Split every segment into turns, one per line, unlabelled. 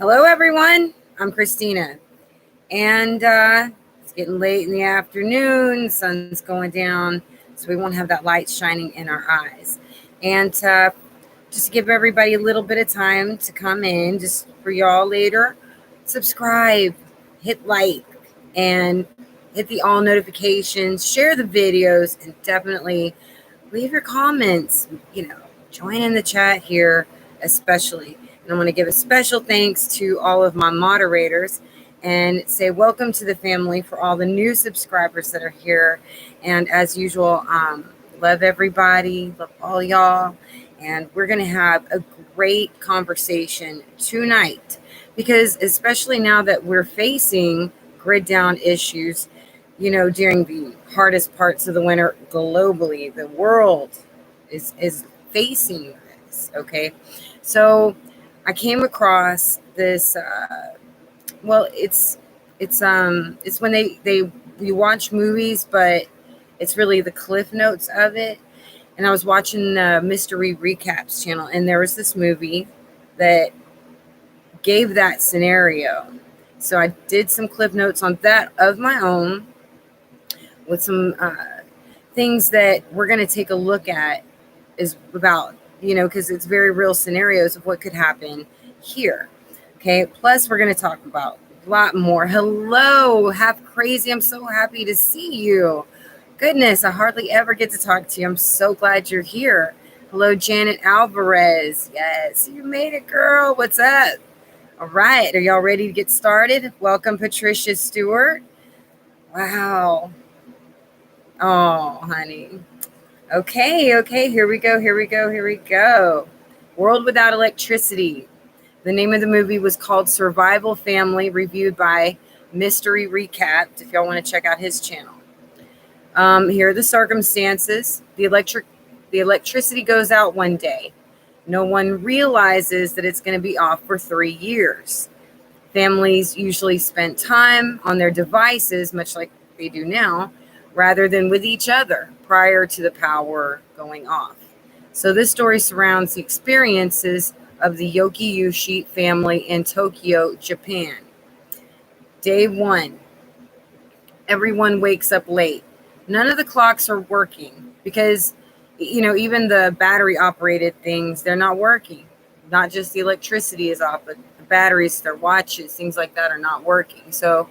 Hello, everyone. I'm Christina, and it's getting late in the afternoon. Sun's going down, so we won't have that light shining in our eyes. And just to give everybody a little bit of time to come in, just for y'all later, subscribe, hit like, and hit the all notifications, share the videos, and definitely leave your comments. Join in the chat here, especially. And I want to give a special thanks to all of my moderators and say welcome to the family for all the new subscribers that are here. And as usual, love everybody, love all y'all. And we're going to have a great conversation tonight because, especially now that we're facing grid down issues, during the hardest parts of the winter globally, the world is facing this. Okay, so I came across this. Well, it's when they you watch movies, but it's really the cliff notes of it. And I was watching the Mystery Recaps channel, and there was this movie that gave that scenario. So I did some cliff notes on that of my own with some things that we're going to take a look at is about, because it's very real scenarios of what could happen here. Okay. Plus, we're going to talk about a lot more. Hello, half crazy. I'm so happy to see you. Goodness, I hardly ever get to talk to you. I'm so glad you're here. Hello, Janet Alvarez. Yes, you made it, girl. What's up? All right. Are y'all ready to get started? Welcome, Patricia Stewart. Wow. Oh, honey. Okay. Here we go. World Without Electricity. The name of the movie was called Survival Family, reviewed by Mystery Recapped, if y'all want to check out his channel. Here are the circumstances. The electricity goes out one day. No one realizes that it's going to be off for 3 years. Families usually spend time on their devices, much like they do now, rather than with each other prior to the power going off. So this story surrounds the experiences of the Yoki family in Tokyo, Japan. Day 1. Everyone wakes up late. None of the clocks are working because, even the battery operated things, they're not working. Not just the electricity is off, but the batteries, their watches, things like that are not working. So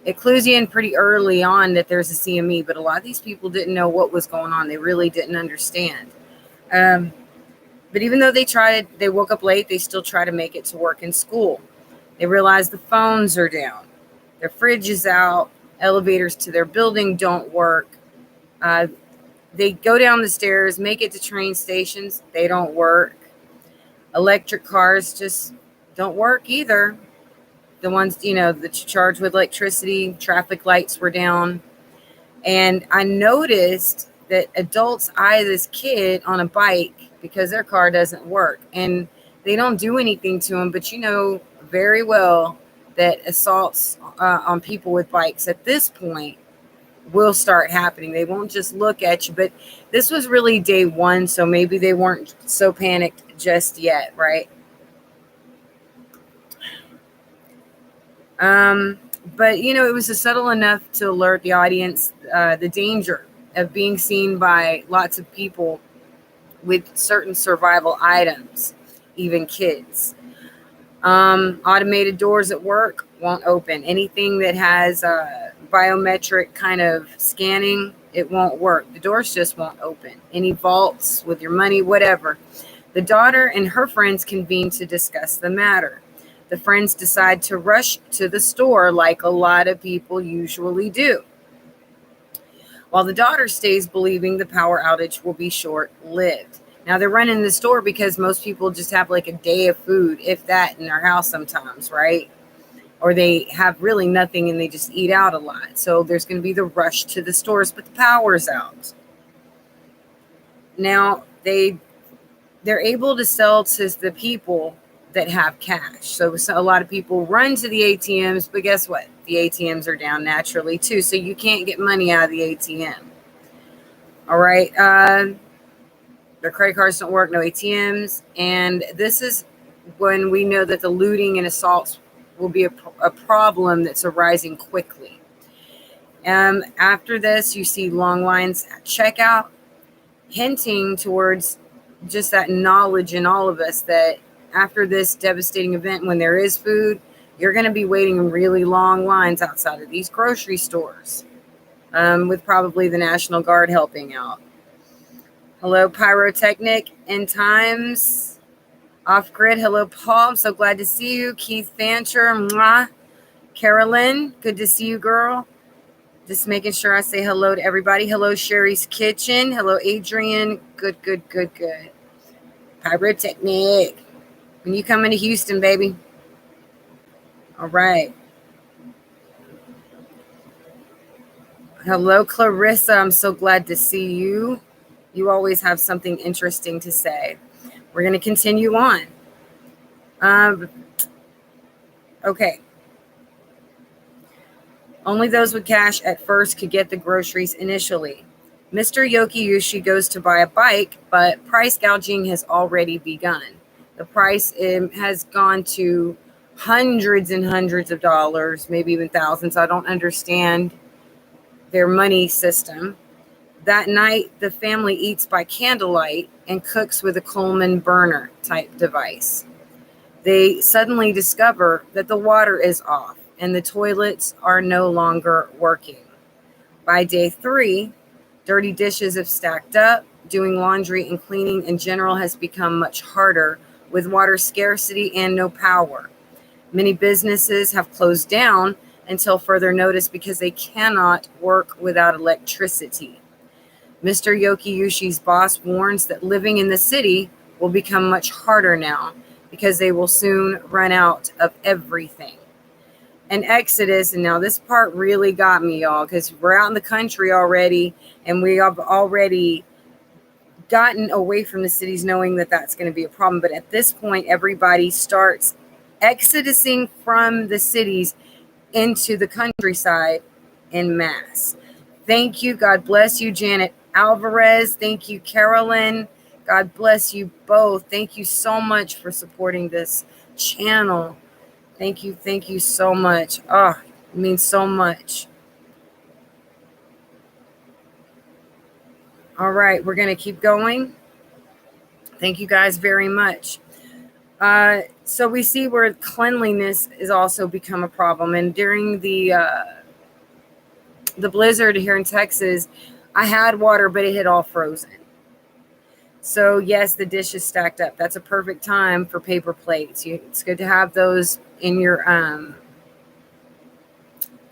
it clues you in pretty early on that there's a CME, but a lot of these people didn't know what was going on. They really didn't understand. But even though they woke up late, they still try to make it to work in school. They realize the phones are down, their fridge is out, elevators to their building don't work. They go down the stairs, make it to train stations, they don't work. Electric cars just don't work either. The ones, that you charge with electricity, traffic lights were down. And I noticed that adults eye this kid on a bike because their car doesn't work. And they don't do anything to him, but very well that assaults on people with bikes at this point will start happening. They won't just look at you, but this was really day 1, so maybe they weren't so panicked just yet, right? But it was subtle enough to alert the audience the danger of being seen by lots of people with certain survival items, even kids. Automated doors at work won't open. Anything that has biometric kind of scanning, it won't work. The doors just won't open. Any vaults with your money, whatever. The daughter and her friends convene to discuss the matter. The friends decide to rush to the store like a lot of people usually do, while the daughter stays believing the power outage will be short-lived. Now, they're running the store because most people just have like a day of food, if that, in their house sometimes, right? Or they have really nothing and they just eat out a lot. So there's going to be the rush to the stores, but the power's out. Now, they're able to sell to the people that have cash. So a lot of people run to the ATMs, but guess what? The ATMs are down naturally too. So you can't get money out of the ATM. All right. Their credit cards don't work, no ATMs. And this is when we know that the looting and assaults will be a problem that's arising quickly. After this, you see long lines at checkout, hinting towards just that knowledge in all of us that after this devastating event, when there is food, you're going to be waiting in really long lines outside of these grocery stores, with probably the National Guard helping out. Hello, Pyrotechnic and Times. Off Grid, hello, Paul. I'm so glad to see you. Keith Fancher, mwah. Carolyn, good to see you, girl. Just making sure I say hello to everybody. Hello, Sherry's Kitchen. Hello, Adrian. Good. Pyrotechnic. When you coming to Houston, baby? All right. Hello, Clarissa. I'm so glad to see you. You always have something interesting to say. We're going to continue on. Okay. Only those with cash at first could get the groceries initially. Mr. Yokiyushi goes to buy a bike, but price gouging has already begun. The price has gone to hundreds and hundreds of dollars, maybe even thousands. I don't understand their money system. That night, the family eats by candlelight and cooks with a Coleman burner type device. They suddenly discover that the water is off and the toilets are no longer working. By day 3, dirty dishes have stacked up. Doing laundry and cleaning in general has become much harder with water scarcity and no power. Many businesses have closed down until further notice because they cannot work without electricity. Mr. Yokiyushi's boss warns that living in the city will become much harder now because they will soon run out of everything. An exodus, and now this part really got me, y'all, because we're out in the country already, and we have already gotten away from the cities knowing that that's going to be a problem. But at this point, everybody starts exodusing from the cities into the countryside en masse. Thank you. God bless you, Janet Alvarez. Thank you, Carolyn. God bless you both. Thank you so much for supporting this channel. Thank you so much. Oh, it means so much. All right, we're going to keep going. Thank you guys very much. So we see where cleanliness has also become a problem. And during the blizzard here in Texas, I had water, but it had all frozen. So yes, the dish is stacked up. That's a perfect time for paper plates. It's good to have those in your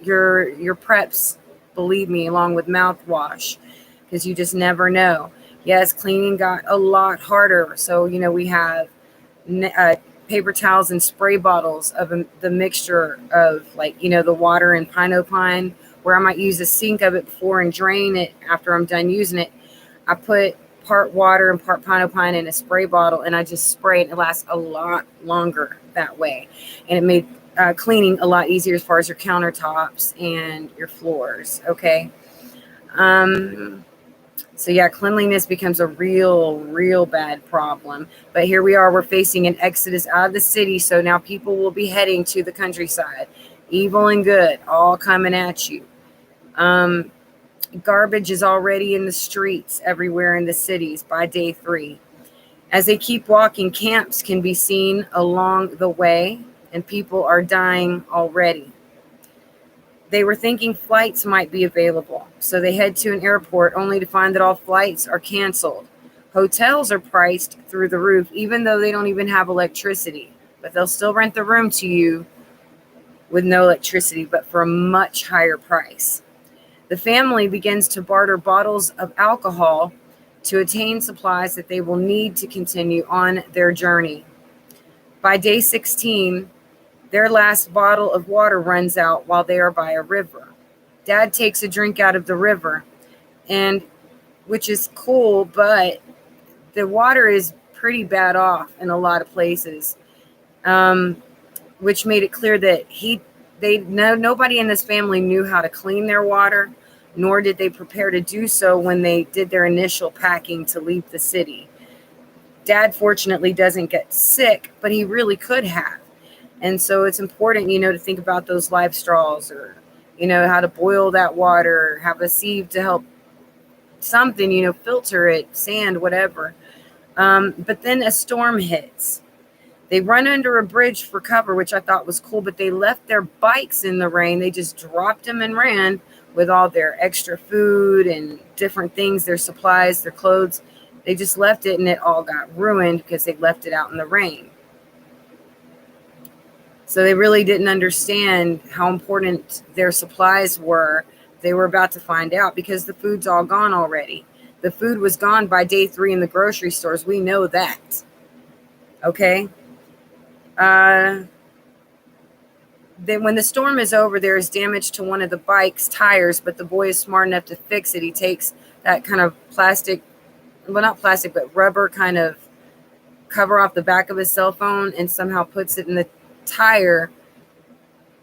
preps, believe me, along with mouthwash, because you just never know. Yes, cleaning got a lot harder. So, we have paper towels and spray bottles of the mixture of the water and pine, where I might use a sink of it before and drain it after I'm done using it. I put part water and part pine in a spray bottle, and I just spray it. It lasts a lot longer that way. And it made cleaning a lot easier as far as your countertops and your floors. Okay. So yeah, cleanliness becomes a real bad problem. But here we are, we're facing an exodus out of the city. So now people will be heading to the countryside, evil and good, all coming at you. Garbage is already in the streets everywhere in the cities by day 3. As they keep walking, camps can be seen along the way, and people are dying already. They were thinking flights might be available, so they head to an airport only to find that all flights are canceled. Hotels are priced through the roof, even though they don't even have electricity, but they'll still rent the room to you with no electricity, but for a much higher price. The family begins to barter bottles of alcohol to attain supplies that they will need to continue on their journey. By day 16, their last bottle of water runs out while they are by a river. Dad takes a drink out of the river, and which is cool, but the water is pretty bad off in a lot of places, which made it clear that nobody in this family knew how to clean their water, nor did they prepare to do so when they did their initial packing to leave the city. Dad fortunately doesn't get sick, but he really could have. And so it's important, to think about those live straws, or, how to boil that water, have a sieve to help something, filter it, sand, whatever. But then a storm hits. They run under a bridge for cover, which I thought was cool, but they left their bikes in the rain. They just dropped them and ran with all their extra food and different things, their supplies, their clothes. They just left it, and it all got ruined because they left it out in the rain. So they really didn't understand how important their supplies were. They were about to find out because the food's all gone already. The food was gone by day 3 in the grocery stores. We know that. Okay? Then when the storm is over, there is damage to one of the bike's tires, but the boy is smart enough to fix it. He takes that kind of plastic, well, not plastic, but rubber kind of cover off the back of his cell phone and somehow puts it in the tire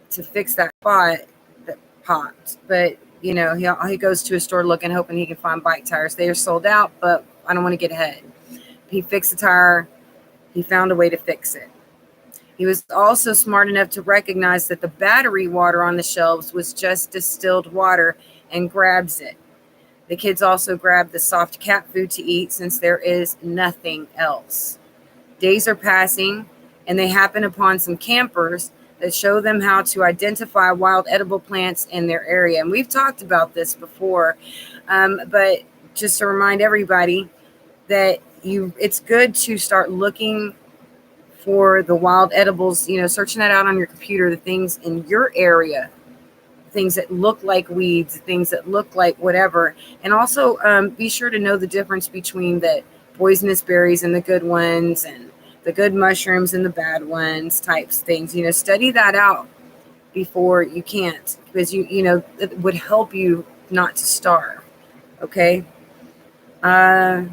to fix that spot that popped. But, he goes to a store hoping he can find bike tires. They are sold out, but I don't want to get ahead. He fixed the tire. He found a way to fix it. He was also smart enough to recognize that the battery water on the shelves was just distilled water and grabs it. The kids also grab the soft cat food to eat since there is nothing else. Days are passing, and they happen upon some campers that show them how to identify wild edible plants in their area. And we've talked about this before, but just to remind everybody that it's good to start looking for the wild edibles, searching that out on your computer, the things in your area, things that look like weeds, things that look like whatever. And also be sure to know the difference between the poisonous berries and the good ones, and the good mushrooms and the bad ones, types things. Study that out before you can't, because it would help you not to starve. Okay. By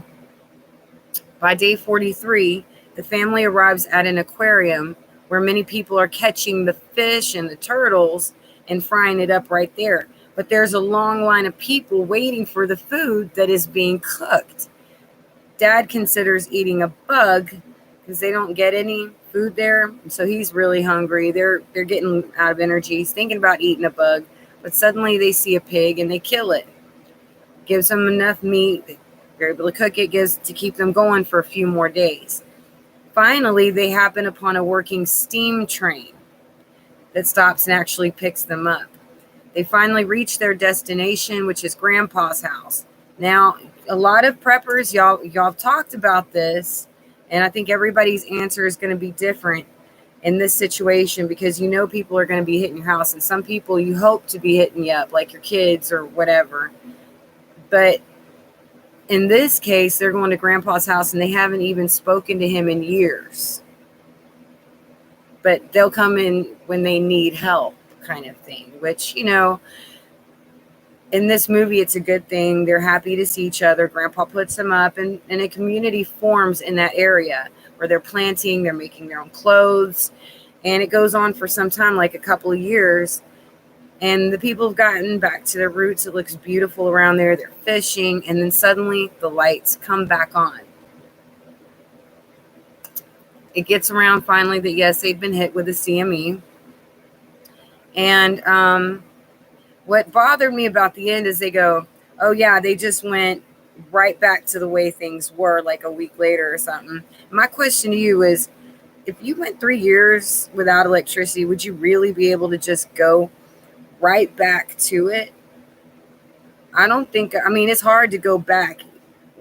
day 43, the family arrives at an aquarium where many people are catching the fish and the turtles and frying it up right there. But there's a long line of people waiting for the food that is being cooked. Dad considers eating a bug because they don't get any food there. So he's really hungry. They're getting out of energy. He's thinking about eating a bug, but suddenly they see a pig and they kill it. Gives them enough meat. They're able to cook it, gives to keep them going for a few more days. Finally, they happen upon a working steam train that stops and actually picks them up. They finally reach their destination, which is Grandpa's house. Now, a lot of preppers, y'all talked about this, and I think everybody's answer is going to be different in this situation, because people are going to be hitting your house, and some people you hope to be hitting you up, like your kids or whatever. But in this case, they're going to Grandpa's house, and they haven't even spoken to him in years. But they'll come in when they need help, kind of thing, which, in this movie, it's a good thing. They're happy to see each other. Grandpa puts them up, and a community forms in that area where they're planting, they're making their own clothes, and it goes on for some time, like a couple of years. And the people have gotten back to their roots. It looks beautiful around there. They're fishing, and then suddenly the lights come back on. It gets around finally that, yes, they've been hit with a CME. And what bothered me about the end is they go, oh, yeah, they just went right back to the way things were like a week later or something. My question to you is, if you went 3 years without electricity, would you really be able to just go right back to it? I don't think, it's hard to go back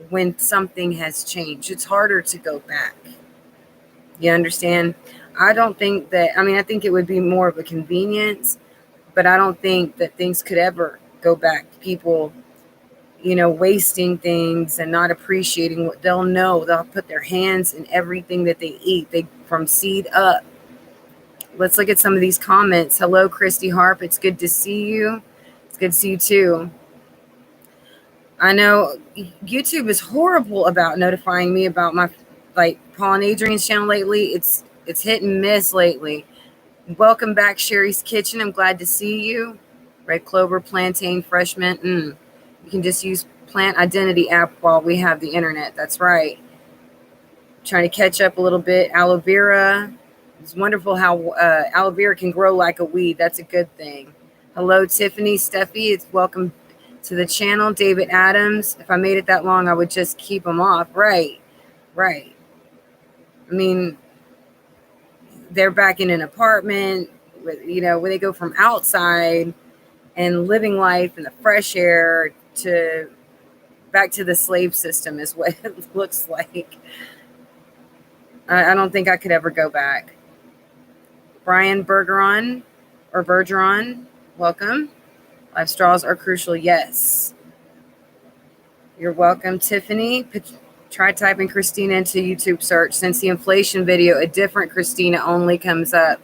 when something has changed. It's harder to go back. You understand? I don't think that, I think it would be more of a convenience, but I don't think that things could ever go back. People, wasting things and not appreciating what they'll know. They'll put their hands in everything that they eat, from seed up. Let's look at some of these comments. Hello, Christy Harp. It's good to see you. It's good to see you too. I know YouTube is horrible about notifying me about my, Paul and Adrian's channel lately. It's hit and miss lately. Welcome back, Sherry's Kitchen. I'm glad to see you. Red clover, plantain, fresh mint. You can just use Plant Identity app while we have the internet. That's right. trying to catch up a little bit. Aloe vera. It's wonderful how aloe vera can grow like a weed. That's a good thing. Hello, Tiffany, Steffi. It's welcome to the channel. David Adams. If I made it that long, I would just keep them off. Right. I mean, they're back in an apartment, where they go from outside and living life in the fresh air to back to the slave system is what it looks like. I don't think I could ever go back. Brian Bergeron, welcome. Life straws are crucial. Yes. You're welcome, Tiffany. Try typing Christina into YouTube search. Since the inflation video, a different Christina only comes up.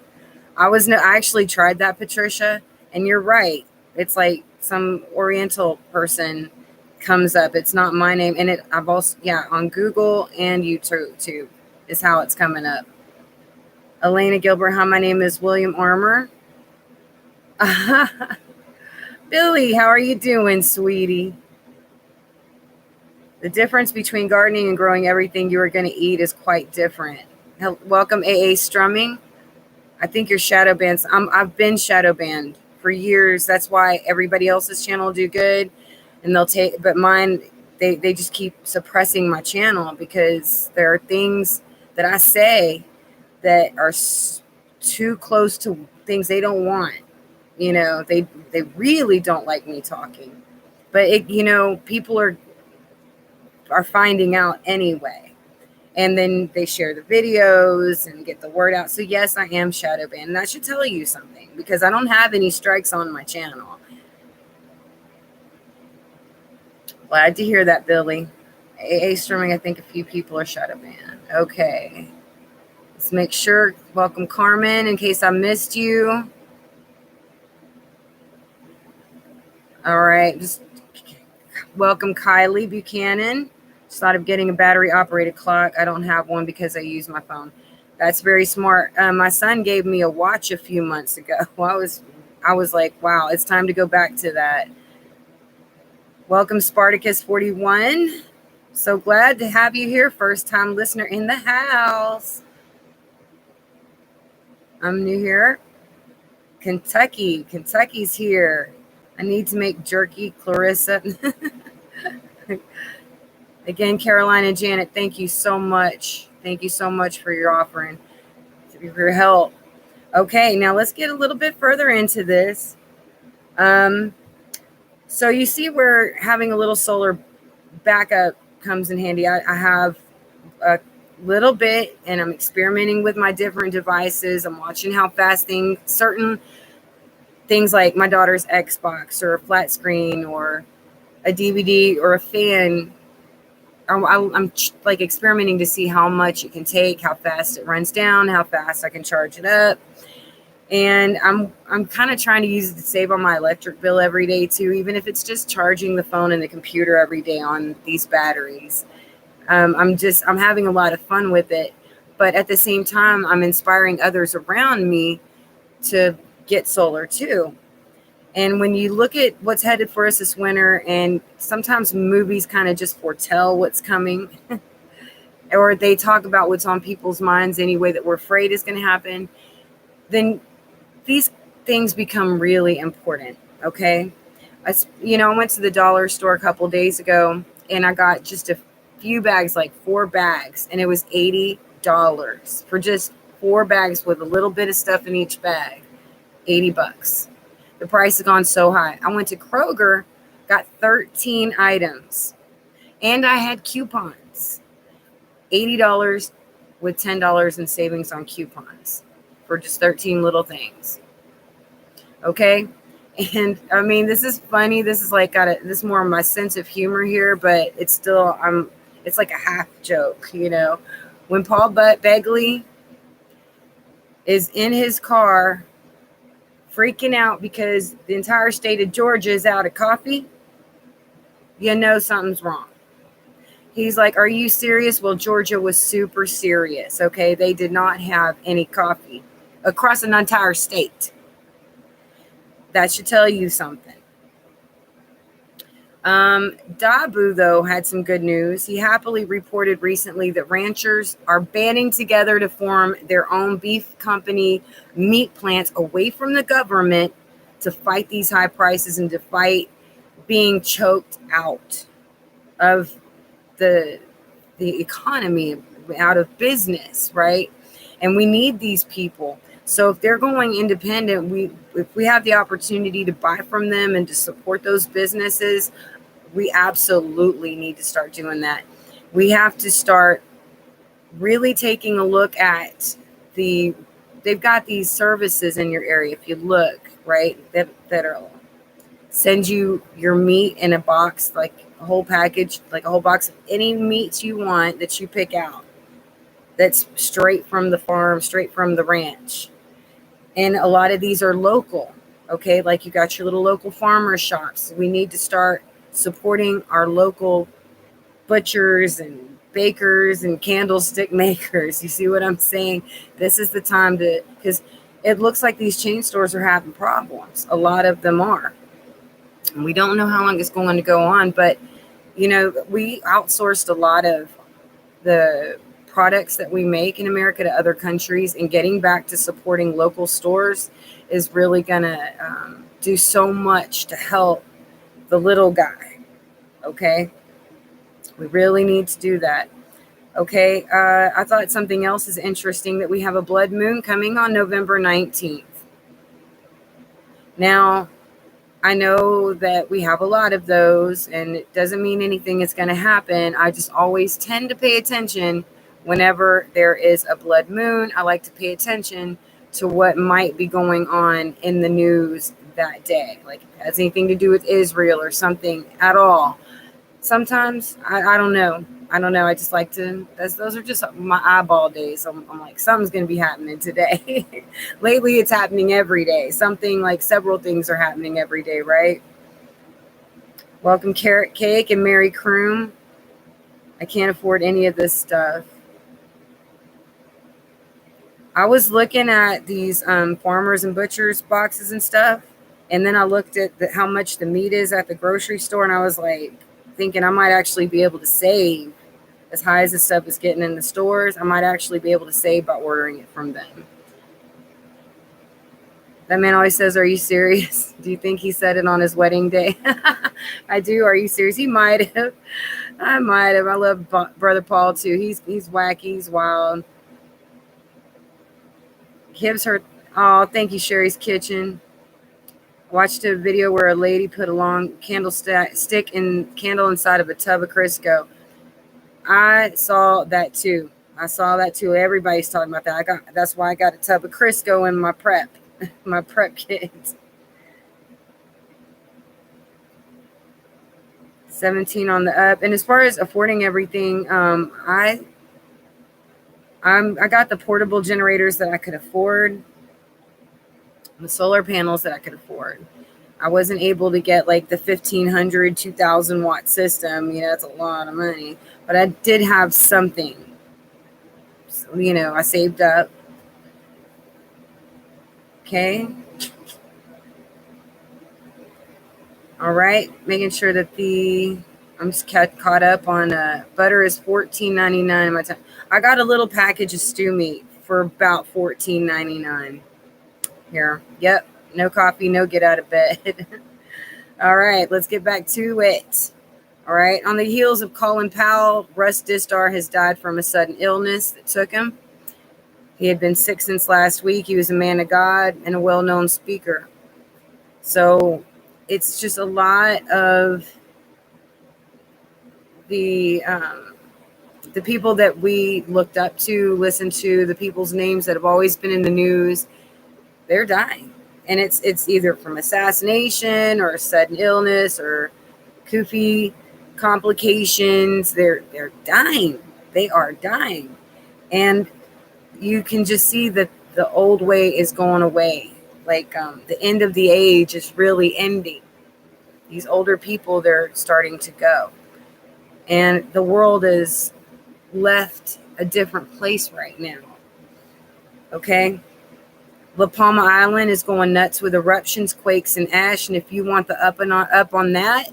I actually tried that, Patricia, and you're right. It's like some Oriental person comes up. It's not my name, and I've also on Google and YouTube is how it's coming up. Elena Gilbert, hi, my name is William Armour. Billy, how are you doing, sweetie? The difference between gardening and growing everything you are going to eat is quite different. Welcome, AA Strumming. I think you're shadow banned. I've been shadow banned for years. That's why everybody else's channel do good, and but mine, they just keep suppressing my channel because there are things that I say that are too close to things they don't want. They really don't like me talking, but people are finding out anyway, and then they share the videos and get the word out. So yes, I am shadow banned, and that should tell you something because I don't have any strikes on my channel. Glad to hear that, Billy. AA streaming, I think a few people are shadow banned. Okay, let's make sure. Welcome, Carmen, in case I missed you. All right, just welcome, Kylie Buchanan. Just thought of getting a battery operated clock. I don't have one because I use my phone. That's very smart. My son gave me a watch a few months ago. I was like, wow, it's time to go back to that. Welcome, Spartacus 41. So glad to have you here. First time listener in the house. I'm new here. Kentucky's here. I need to make jerky, Clarissa. Again, Caroline and Janet, thank you so much. Thank you so much for your offering, for your help. Okay, now let's get a little bit further into this. So you see where having a little solar backup comes in handy. I have a little bit, and I'm experimenting with my different devices. I'm watching how fast certain things like my daughter's Xbox or a flat screen or a DVD or a fan, I'm like experimenting to see how much it can take, how fast it runs down, how fast I can charge it up. And I'm kind of trying to use it to save on my electric bill every day too, even if it's just charging the phone and the computer every day on these batteries. I'm having a lot of fun with it, but at the same time, I'm inspiring others around me to get solar too. And when you look at what's headed for us this winter, and sometimes movies kind of just foretell what's coming, or they talk about what's on people's minds anyway that we're afraid is going to happen, then these things become really important, okay? I went to the dollar store a couple days ago, and I got just a few bags, like 4 bags, and it was $80 for just 4 bags with a little bit of stuff in each bag. $80. The price has gone so high. I went to Kroger, got 13 items, and I had coupons. $80 with $10 in savings on coupons for just 13 little things. Okay? And I mean, this is funny. This is like this is more of my sense of humor here, but it's still it's like a half joke, When Paul Begley is in his car freaking out because the entire state of Georgia is out of coffee, something's wrong. He's like, are you serious? Well, Georgia was super serious, okay? They did not have any coffee across an entire state. That should tell you something. Dabu, though, had some good news. He happily reported recently that ranchers are banding together to form their own beef company meat plants away from the government to fight these high prices and to fight being choked out of the economy, out of business, right? And we need these people. So if they're going independent, if we have the opportunity to buy from them and to support those businesses, we absolutely need to start doing that. We have to start really taking a look at they've got these services in your area. If you look, right, that are send you your meat in a box, like a whole package, like a whole box of any meats you want that you pick out. That's straight from the farm, straight from the ranch. And a lot of these are local, okay? Like you got your little local farmer shops. We need to start supporting our local butchers and bakers and candlestick makers. You see what I'm saying? This is the time to, because it looks like these chain stores are having problems. A lot of them are. And we don't know how long it's going to go on, but you know, we outsourced a lot of the products that we make in America to other countries, and getting back to supporting local stores is really going to do so much to help the little guy. Okay. We really need to do that. Okay. I thought something else is interesting, that we have a blood moon coming on November 19th. Now, I know that we have a lot of those, and it doesn't mean anything is going to happen. I just always tend to pay attention whenever there is a blood moon. I like to pay attention to what might be going on in the news that day. Like if it has anything to do with Israel or something at all. Sometimes, I don't know. I just like to, those are just my eyeball days. I'm like, something's going to be happening today. Lately, it's happening every day. Something like several things are happening every day, right? Welcome, Carrot Cake and Mary Croom. I can't afford any of this stuff. I was looking at these farmers and butchers boxes and stuff, and then I looked at how much the meat is at the grocery store, and I was like thinking I might actually be able to save. As high as this stuff is getting in the stores, I might actually be able to save by ordering it from them. That man always says, "Are you serious?" Do you think he said it on his wedding day? I do. Are you serious? He might have. I might have. I love Brother Paul too. He's wacky. He's wild. Gives her. Oh, thank you, Sherry's Kitchen. Watched a video where a lady put a long candlestick and candle inside of a tub of Crisco. I saw that too. Everybody's talking about that. That's why I got a tub of Crisco in my prep kit. 17 on the up. And as far as affording everything, I got the portable generators that I could afford, the solar panels that I could afford. I wasn't able to get like the 1,500, 2,000 watt system. You know, that's a lot of money. But I did have something. So, you know, I saved up. Okay. All right. Making sure that I'm just caught up on butter is $14.99 my time. I got a little package of stew meat for about $14.99 here. Yep. No coffee, no get out of bed. All right. Let's get back to it. All right. On the heels of Colin Powell, Russ Distar has died from a sudden illness that took him. He had been sick since last week. He was a man of God and a well-known speaker. So it's just a lot of the people that we looked up to, listened to, the people's names that have always been in the news, they're dying. And it's either from assassination or a sudden illness or goofy complications. They're dying. They are dying. And you can just see that the old way is going away. Like the end of the age is really ending. These older people, they're starting to go. And the world is left a different place right now. Okay? La Palma Island is going nuts with eruptions, quakes, and ash. And if you want the up on that,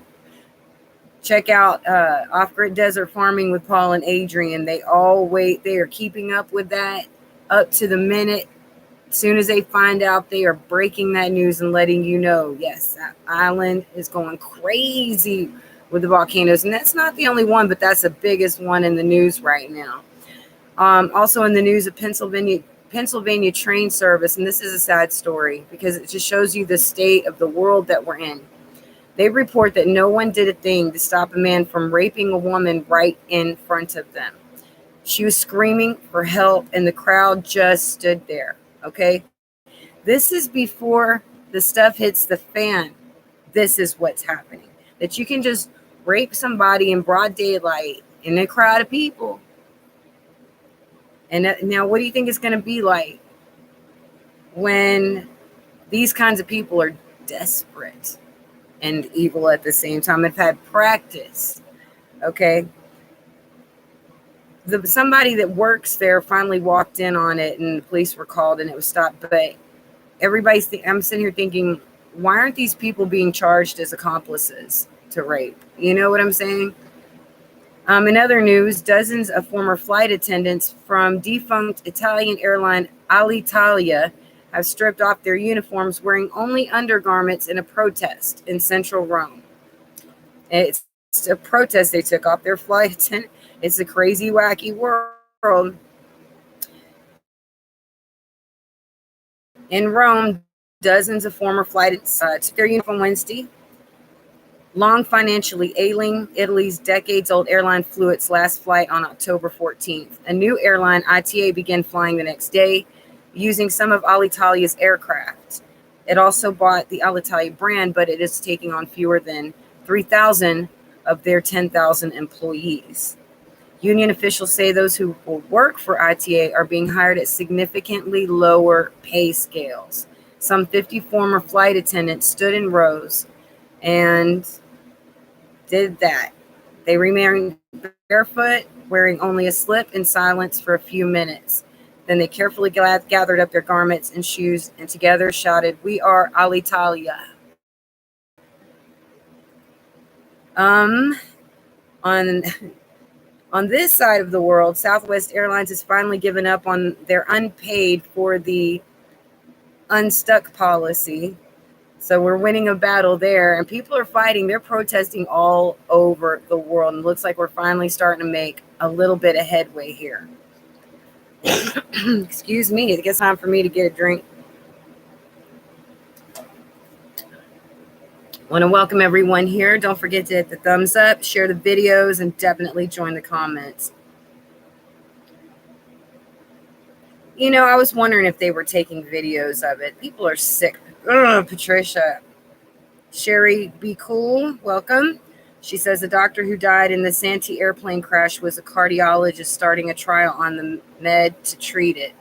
Check out Off-Grid Desert Farming with Paul and Adrian. They are keeping up with that up to the minute. As soon as they find out, they are breaking that news and letting you know, yes, that island is going crazy with the volcanoes. And that's not the only one, but that's the biggest one in the news right now. Also in the news of Pennsylvania train service, and this is a sad story because it just shows you the state of the world that we're in. They report that no one did a thing to stop a man from raping a woman right in front of them. She was screaming for help, and the crowd just stood there. Okay, this is before the stuff hits the fan. This is what's happening. That you can just rape somebody in broad daylight in a crowd of people. And now, what do you think it's going to be like when these kinds of people are desperate and evil at the same time? Have had practice. Okay. Somebody that works there finally walked in on it, and the police were called, and it was stopped. But I'm sitting here thinking, why aren't these people being charged as accomplices to rape? You know what I'm saying? In other news, dozens of former flight attendants from defunct Italian airline Alitalia have stripped off their uniforms, wearing only undergarments in a protest in central Rome. It's a protest. They took off their flight attendant. It's a crazy, wacky world. In Rome, dozens of former flight attendants took their uniform Wednesday. Long financially ailing, Italy's decades-old airline flew its last flight on October 14th. A new airline, ITA, began flying the next day, using some of Alitalia's aircraft. It also bought the Alitalia brand, but it is taking on fewer than 3,000 of their 10,000 employees. Union officials say those who will work for ITA are being hired at significantly lower pay scales. Some 50 former flight attendants stood in rows and did that. They remained barefoot, wearing only a slip, in silence for a few minutes. Then they carefully gathered up their garments and shoes and together shouted, "We are Alitalia." On this side of the world, Southwest Airlines has finally given up on their unpaid for the unstuck policy. So we're winning a battle there, and people are fighting. They're protesting all over the world, and it looks like we're finally starting to make a little bit of headway here. Excuse me, it gets time for me to get a drink. I want to welcome everyone here. Don't forget to hit the thumbs up, share the videos, and definitely join the comments. You know, I was wondering if they were taking videos of it. People are sick. Ugh, Patricia. Sherry, be cool. Welcome. She says the doctor who died in the Santee airplane crash was a cardiologist starting a trial on the med to treat it.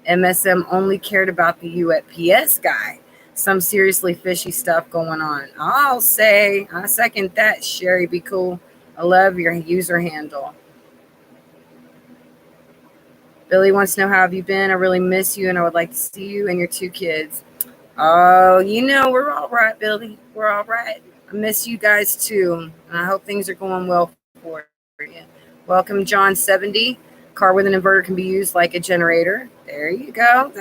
MSM only cared about the UPS guy. Some seriously fishy stuff going on. I second that, Sherry, be cool. I love your user handle. Billy wants to know, how have you been? I really miss you, and I would like to see you and your 2 kids. Oh, you know, we're all right, Billy. We're all right. I miss you guys, too, and I hope things are going well for you. Welcome, John 70. Car with an inverter can be used like a generator. There you go.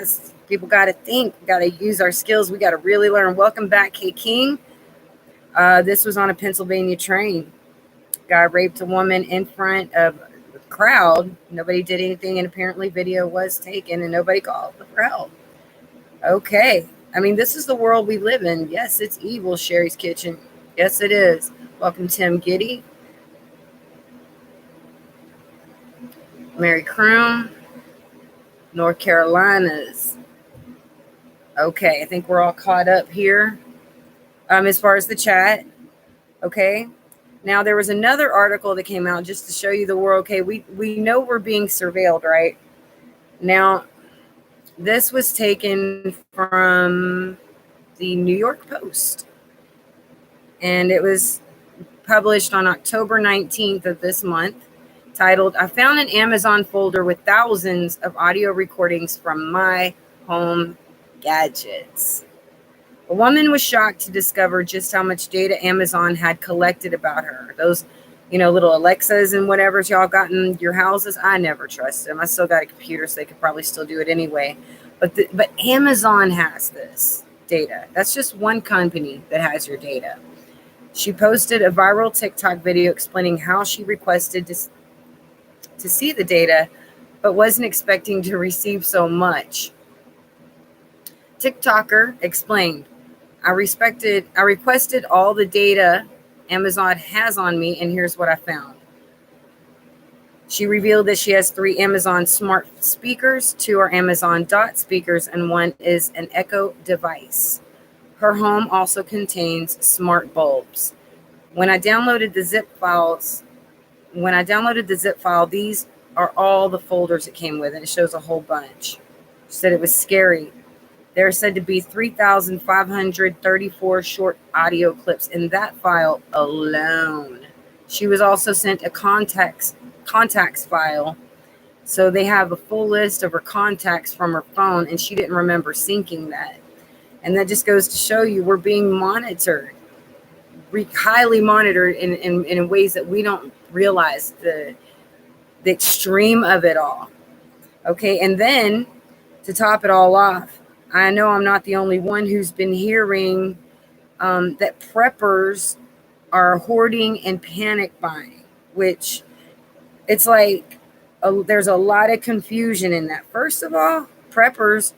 People got to think. We got to use our skills. We got to really learn. Welcome back, K. King. This was on a Pennsylvania train. Guy raped a woman in front of the crowd. Nobody did anything, and apparently video was taken, and nobody called for help. Okay. I mean, this is the world we live in. Yes, it's evil, Sherry's Kitchen. Yes, it is. Welcome, Tim Giddy. Mary Croom. North Carolina's. Okay, I think we're all caught up here as far as the chat. Okay. Now, there was another article that came out just to show you the world. Okay, we know we're being surveilled, right? Now, this was taken from the New York Post, and it was published on October 19th of this month, titled, "I found an Amazon folder with thousands of audio recordings from my home gadgets." A woman was shocked to discover just how much data Amazon had collected about her. Those, little Alexas and whatever's y'all got in your houses, I never trust them. I still got a computer, so they could probably still do it anyway. But Amazon has this data. That's just one company that has your data. She posted a viral TikTok video explaining how she requested to see the data, but wasn't expecting to receive so much. TikToker explained, I requested all the data Amazon has on me, and here's what I found. She revealed that she has 3 Amazon smart speakers, 2 are Amazon Dot speakers, and 1 is an Echo device. Her home also contains smart bulbs. When I downloaded the zip file, these are all the folders it came with, and it shows a whole bunch. She said it was scary. There are said to be 3,534 short audio clips in that file alone. She was also sent a contacts file, so they have a full list of her contacts from her phone, and she didn't remember syncing that. And that just goes to show you we're being monitored, highly monitored in ways that we don't realize the extreme of it all. Okay, and then to top it all off, I know I'm not the only one who's been hearing that preppers are hoarding and panic buying, which it's like there's a lot of confusion in that. First of all, preppers,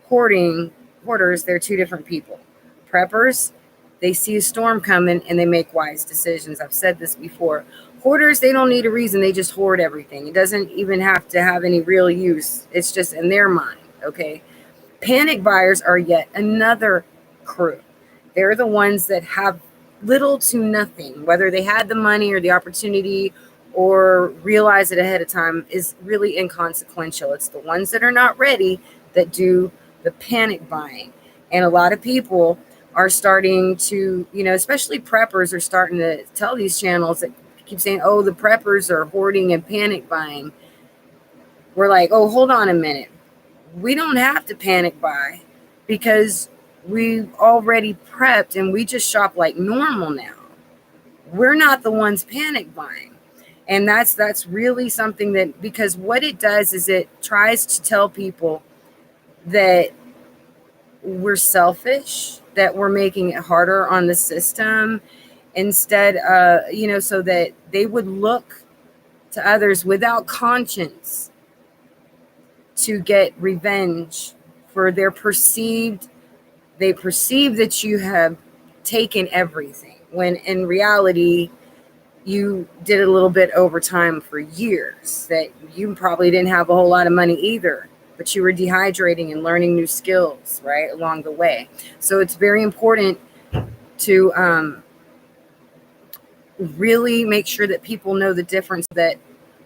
hoarders, they're 2 different people. Preppers, they see a storm coming and they make wise decisions. I've said this before. Hoarders, they don't need a reason. They just hoard everything. It doesn't even have to have any real use. It's just in their mind, okay? Panic buyers are yet another crew. They're the ones that have little to nothing, whether they had the money or the opportunity or realize it ahead of time is really inconsequential. It's the ones that are not ready that do the panic buying. And a lot of people are starting to, especially preppers are starting to tell these channels that keep saying, oh, the preppers are hoarding and panic buying. We're like, oh, hold on a minute. We don't have to panic buy because we've already prepped and we just shop like normal now. We're not the ones panic buying. And that's really something that, because what it does is it tries to tell people that we're selfish, that we're making it harder on the system instead, so that they would look to others without conscience to get revenge for they perceive that you have taken everything, when in reality you did a little bit overtime for years, that you probably didn't have a whole lot of money either, but you were dehydrating and learning new skills right along the way. So it's very important to really make sure that people know the difference, that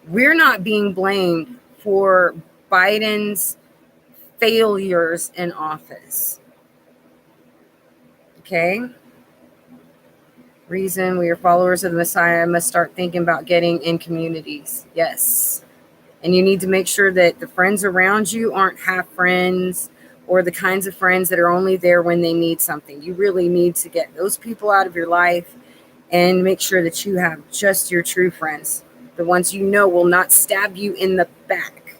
we're not being blamed for Biden's failures in office. Okay? Reason we are followers of the Messiah must start thinking about getting in communities. Yes. And you need to make sure that the friends around you aren't half friends or the kinds of friends that are only there when they need something. You really need to get those people out of your life and make sure that you have just your true friends, the ones you know will not stab you in the back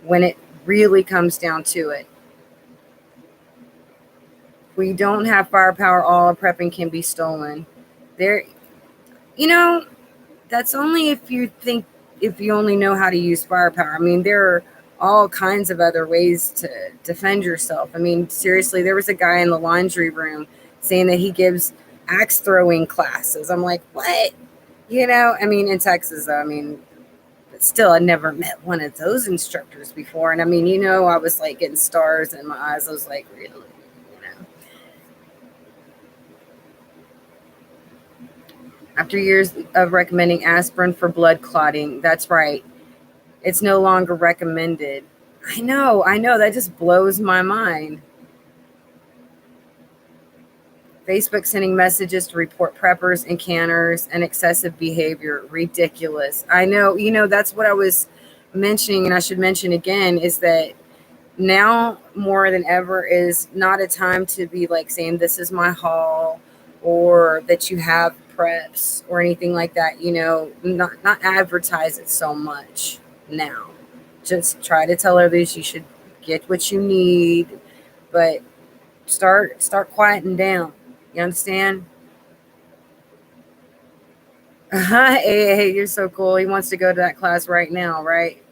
when it really comes down to it. If we don't have firepower, all our prepping can be stolen. That's only if you only know how to use firepower. I mean, there are all kinds of other ways to defend yourself. I mean, seriously, there was a guy in the laundry room saying that he gives axe throwing classes. I'm like, what? In Texas, but still, I never met one of those instructors before. And I was like getting stars in my eyes. I was like, really? After years of recommending aspirin for blood clotting, that's right, it's no longer recommended. I know, that just blows my mind. Facebook sending messages to report preppers and canners and excessive behavior. Ridiculous. I know, that's what I was mentioning, and I should mention again, is that now more than ever is not a time to be like saying this is my haul, or that you have preps or anything like that. Not advertise it so much now. Just try to tell others you should get what you need, but start quieting down. You understand? Hey, you're so cool. He wants to go to that class right now, right?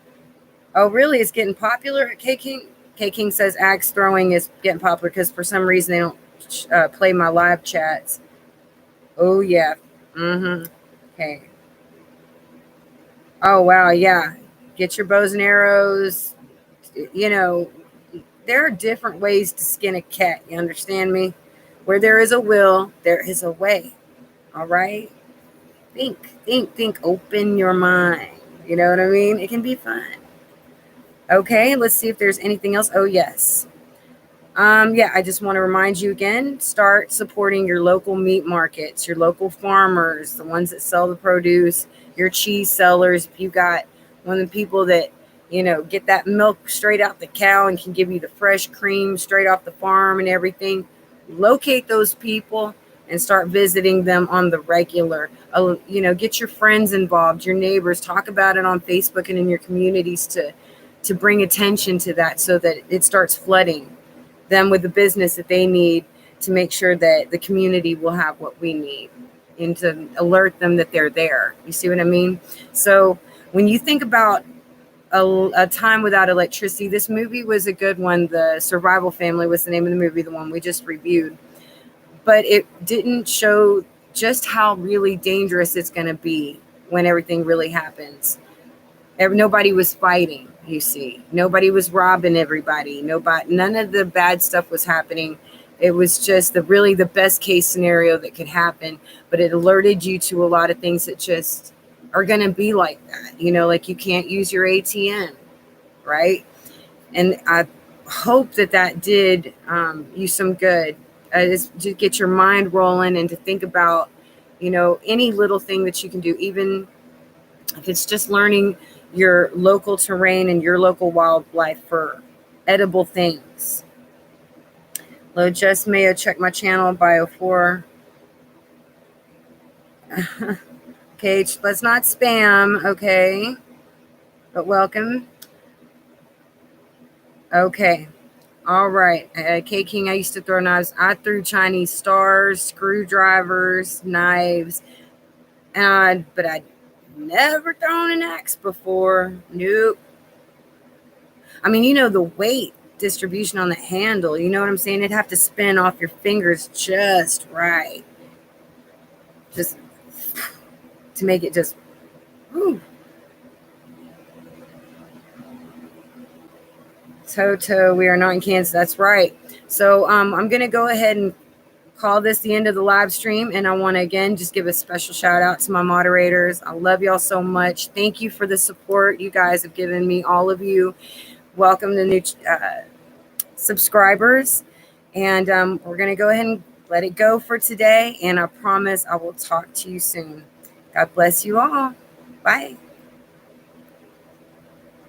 Oh, really? It's getting popular at K King. K King says axe throwing is getting popular because for some reason they don't play my live chats. Oh yeah. Mm-hmm. Okay. Oh wow. Yeah. Get your bows and arrows. You know, there are different ways to skin a cat. You understand me? Where there is a will, there is a way. All right. Think. Open your mind. You know what I mean? It can be fun. Okay. Let's see if there's anything else. Oh yes. Yeah, I just want to remind you again, start supporting your local meat markets, your local farmers, the ones that sell the produce, your cheese sellers. If you got one of the people that, get that milk straight out the cow and can give you the fresh cream straight off the farm and everything, locate those people and start visiting them on the regular. Get your friends involved, your neighbors, talk about it on Facebook and in your communities to bring attention to that so that it starts flooding them with the business that they need to make sure that the community will have what we need, and to alert them that they're there. You see what I mean? So when you think about a time without electricity, this movie was a good one. The Survival Family was the name of the movie, the one we just reviewed. But it didn't show just how really dangerous it's going to be when everything really happens. Nobody was fighting, you see. Nobody was robbing everybody. None of the bad stuff was happening. It was just the best case scenario that could happen. But it alerted you to a lot of things that just are going to be like that. Like you can't use your ATM, right? And I hope that did you some good. Just to get your mind rolling and to think about, any little thing that you can do, even if it's just learning your local terrain and your local wildlife for edible things. Hello, Jess Mayo. Check my channel, Bio4. Okay, let's not spam, okay? But welcome. Okay. All right. K King, I used to throw knives. I threw Chinese stars, screwdrivers, knives, but I'd never thrown an axe before. Nope. I mean, the weight distribution on the handle, you know what I'm saying? It'd have to spin off your fingers just right. Just to make it just, whew. Toto, we are not in Kansas. That's right. So I'm going to go ahead and call this the end of the live stream. And I want to, again, just give a special shout out to my moderators. I love y'all so much. Thank you for the support you guys have given me, all of you. Welcome to new subscribers. And we're going to go ahead and let it go for today. And I promise I will talk to you soon. God bless you all. Bye.